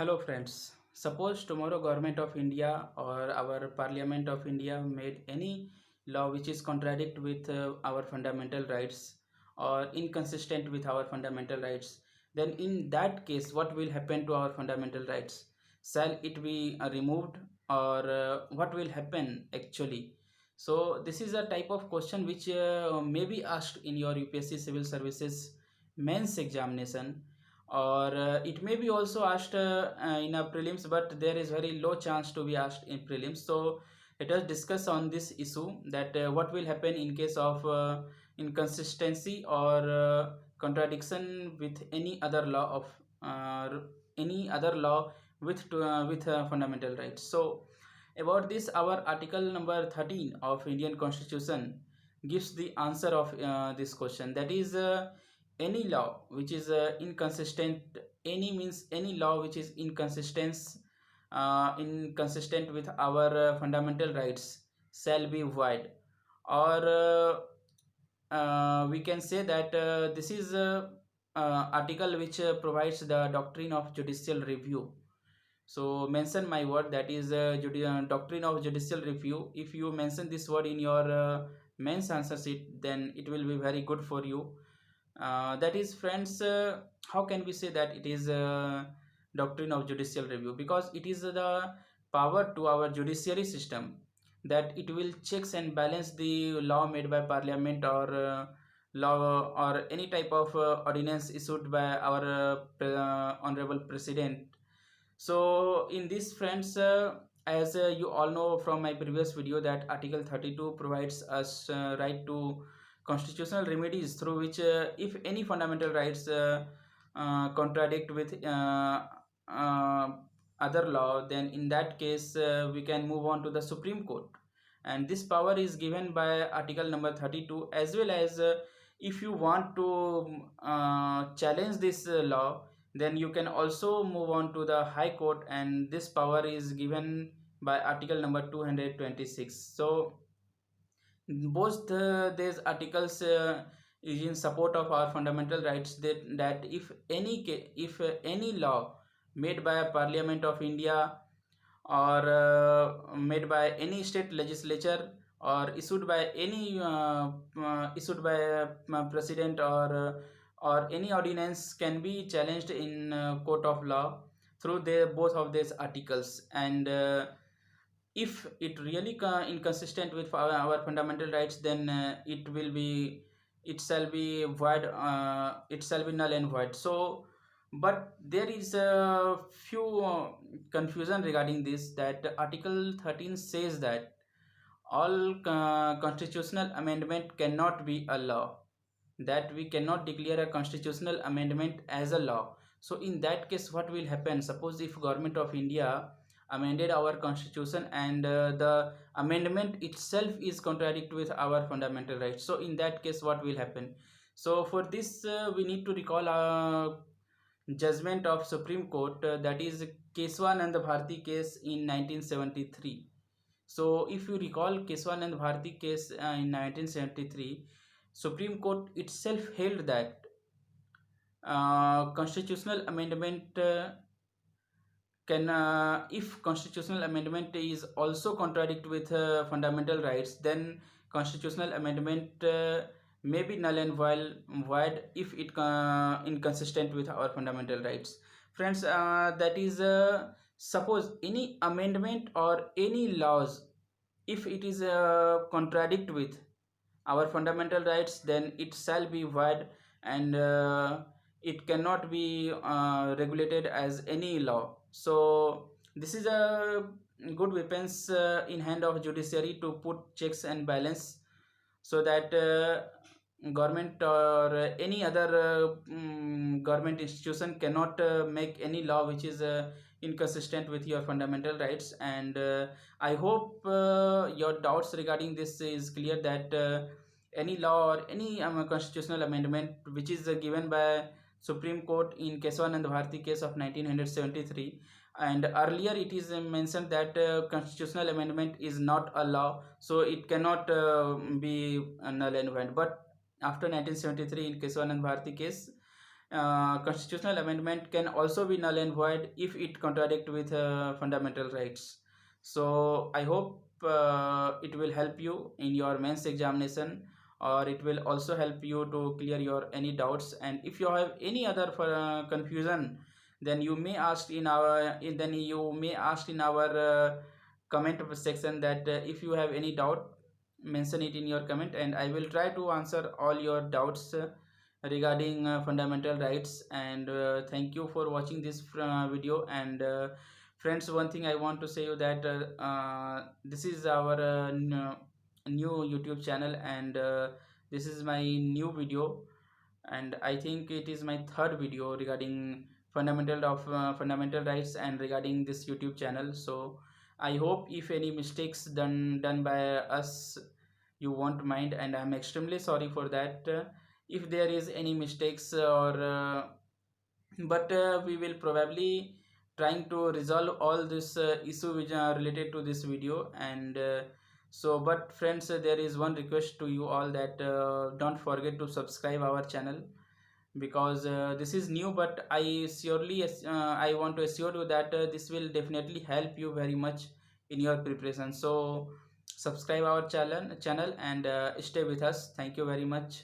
Hello friends. Suppose tomorrow government of India or our parliament of India made any law which is contradict with our fundamental rights or inconsistent with our fundamental rights, then in that case what will happen to our fundamental rights? Shall it be removed or what will happen actually? So this is a type of question which may be asked in your UPSC civil services mains examination, or it may be also asked in a prelims, but there is very low chance to be asked in prelims. So let us discuss on this issue, that what will happen in case of inconsistency or contradiction with any other law of any other law with fundamental rights. So about this, our article number 13 of Indian Constitution gives the answer of this question, that is any law which is inconsistent. Any means any law which is inconsistent with our fundamental rights shall be void, or we can say that this is article which provides the doctrine of judicial review. So mention my word, that is doctrine of judicial review. If you mention this word in your mains answer sheet, then it will be very good for you. That is friends, how can we say that it is doctrine of judicial review? Because it is the power to our judiciary system, that it will checks and balance the law made by parliament, or law or any type of ordinance issued by our honorable president. So in this friends, as you all know from my previous video, that article 32 provides us right to constitutional remedies, through which if any fundamental rights contradict with uh, other law, then in that case we can move on to the Supreme Court, and this power is given by article number 32. As well as if you want to challenge this law, then you can also move on to the High Court, and this power is given by article number 226. So both these articles is in support of our fundamental rights, that if any law made by a parliament of India, or made by any state legislature, or issued by a president, or any ordinance can be challenged in court of law through the both of these articles. And if it really inconsistent with our fundamental rights, then it shall be void, it shall be null and void. So but there is a few confusion regarding this, that article 13 says that all constitutional amendment cannot be a law, that we cannot declare a constitutional amendment as a law. So in that case what will happen? Suppose if government of India amended our constitution, and the amendment itself is contradict with our fundamental rights, so in that case what will happen? So for this we need to recall a judgment of Supreme Court, that is Keswanand Bharti case in 1973. So if you recall Keswanand Bharti case in 1973, Supreme Court itself held that constitutional amendment can if constitutional amendment is also contradict with fundamental rights, then constitutional amendment may be null and void if it inconsistent with our fundamental rights. Friends, that is suppose any amendment or any laws, if it is contradict with our fundamental rights, then it shall be void, and it cannot be regulated as any law. So this is a good weapons in hand of judiciary to put checks and balance, so that government or any other government institution cannot make any law which is inconsistent with your fundamental rights. And I hope your doubts regarding this is clear, that any law or any constitutional amendment which is given by Supreme Court in Keswanand Bharti case of 1973, and earlier it is mentioned that constitutional amendment is not a law, so it cannot be null and void. But after 1973 in Keswanand Bharti case, constitutional amendment can also be null and void if it contradict with fundamental rights. So I hope it will help you in your mains examination, or it will also help you to clear your any doubts. And if you have any other confusion, then you may ask in our then you may ask in our comment section, that if you have any doubt, mention it in your comment, and I will try to answer all your doubts regarding fundamental rights. And thank you for watching this video. And friends, one thing I want to say you that this is our new YouTube channel, and this is my new video, and I think it is my third video regarding fundamental rights and regarding this YouTube channel. So I hope if any mistakes done by us, you won't mind, and I'm extremely sorry for that. If there is any mistakes, or but we will probably trying to resolve all this issue which are related to this video. And so but friends, there is one request to you all, that don't forget to subscribe our channel, because this is new, but I want to assure you that this will definitely help you very much in your preparation. So subscribe our channel and stay with us. Thank you very much.